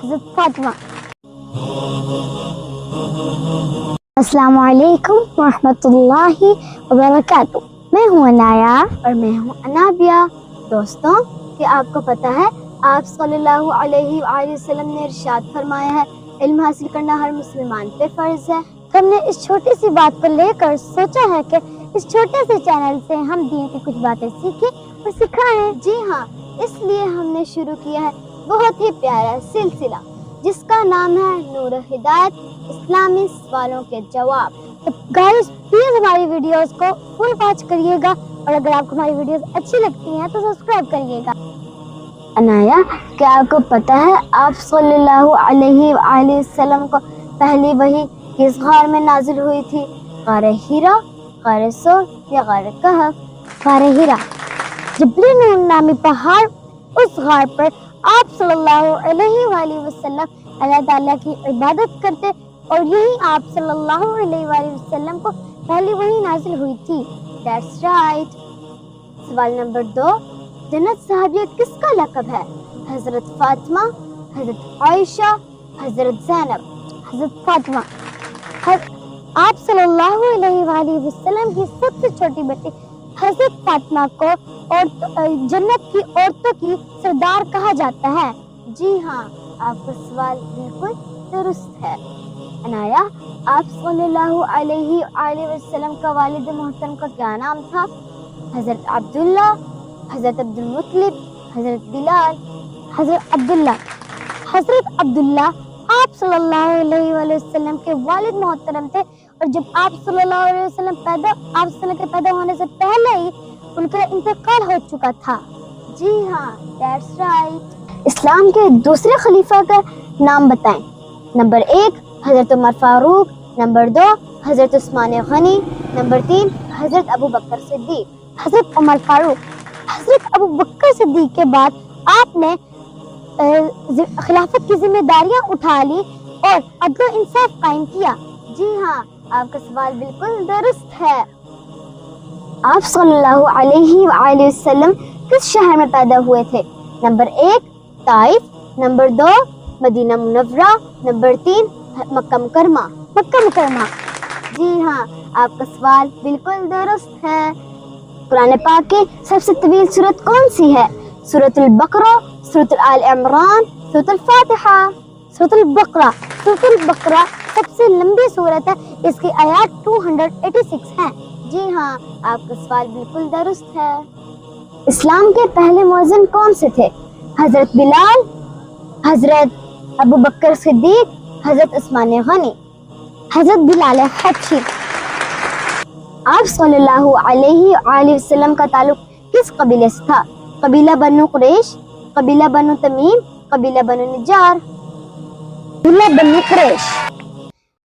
حضرت فاطمہ۔ السلام علیکم ورحمۃ اللہ وبرکاتہ۔ میں ہوں عنایا اور میں ہوں انابیہ۔ دوستوں، کیا آپ کو پتہ ہے آپ صلی اللہ علیہ وآلہ وسلم نے ارشاد فرمایا ہے علم حاصل کرنا ہر مسلمان پہ فرض ہے۔ ہم نے اس چھوٹی سی بات کو لے کر سوچا ہے کہ اس چھوٹے سے چینل سے ہم دین کی کچھ باتیں سیکھیں اور سکھائیں۔ جی ہاں، اس لیے ہم نے شروع کیا ہے بہت ہی پیارا سلسلہ جس کا نام ہے نور ہدایت، اسلامی سوالوں کے جواب۔ تو گائز پلیز ہماری ویڈیوز کو فل واچ کریے گا، اور اگر آپ کو ہماری ویڈیوز اچھی لگتی ہیں تو سبسکرائب کریے گا۔ عنایا، کیا آپ کو پتہ ہے آپ صلی اللہ علیہ وآلہ وسلم کو پہلی وحی کس غار میں نازل ہوئی تھی؟ غار ہیرا، غار ثور یا غار کہف؟ غار ہیرا۔ جبل نور نامی پہاڑ، اس غار پر آپ صلی اللہ علیہ وآلہ وسلم اللہ تعالیٰ کی عبادت کرتے، اور یہی آپ صلی اللہ علیہ وآلہ وسلم کو پہلی وحی نازل ہوئی تھی۔ That's right۔ سوال نمبر 2، جنت صحابیہ کس کا لقب ہے؟ حضرت فاطمہ، حضرت عائشہ، حضرت زینب؟ حضرت فاطمہ۔ آپ صلی اللہ علیہ وآلہ وسلم کی سب سے چھوٹی بیٹی حضرت فاطمہ کو جنت کی عورتوں کی سردار کہا جاتا ہے۔ جی ہاں، آپ کا سوال بالکل درست ہے۔ عنایا، آپ صلی اللہ علیہ وآلہ وسلم کا والد محترم کا کیا نام تھا؟ حضرت عبداللہ، حضرت عبد المطلب، حضرت بلال؟ حضرت عبداللہ۔ حضرت عبداللہ آپ صلی اللہ علیہ وآلہ وسلم کے والد محترم تھے، اور جب آپ صلی اللہ علیہ وسلم کے پیدا ہونے سے پہلے ہی ان کا انتقال ہو چکا تھا۔ جی ہاں، that's right۔ اسلام کے دوسرے خلیفہ کا نام بتائیں۔ نمبر 1 حضرت عمر فاروق، نمبر 2 حضرت عثمان غنی، نمبر 3 حضرت ابو بکر صدیق؟ حضرت عمر فاروق۔ حضرت ابو بکر صدیق کے بعد آپ نے خلافت کی ذمہ داریاں اٹھا لی اور عدل و انصاف قائم کیا۔ جی ہاں، آپ کا سوال بالکل درست ہے۔ آپ صلی اللہ علیہ وآلہ وسلم کس شہر میں پیدا ہوئے تھے؟ نمبر 1 طائف، نمبر 2 مدینہ منورہ، نمبر 3 مکہ مکرمہ؟ مکہ مکرمہ۔ جی ہاں، آپ کا سوال بالکل درست ہے۔ قرآن پاک کی سب سے طویل سورت کون سی ہے؟ سورۃ البقرہ، سورۃ آل عمران، سورۃ الفاتحہ؟ سورۃ البقرہ۔ سورۃ البقرہ سب سے لمبی سورت ہے، اس کی آیات 286 ہیں۔ جی ہاں، آپ کا سوال بالکل درست ہے۔ اسلام کے پہلے مؤذن کون سے تھے؟ حضرت بلال، حضرت ابو بکر صدیق، حضرت عثمان غنی؟ حضرت بلال حبشی۔ آپ صلی اللہ علیہ وآلہ وسلم کا تعلق کس قبیلے سے تھا؟ قبیلہ بنو قریش، قبیلہ بنو تمیم، قبیلہ بنو نجار؟ قبیلہ بنو قریش۔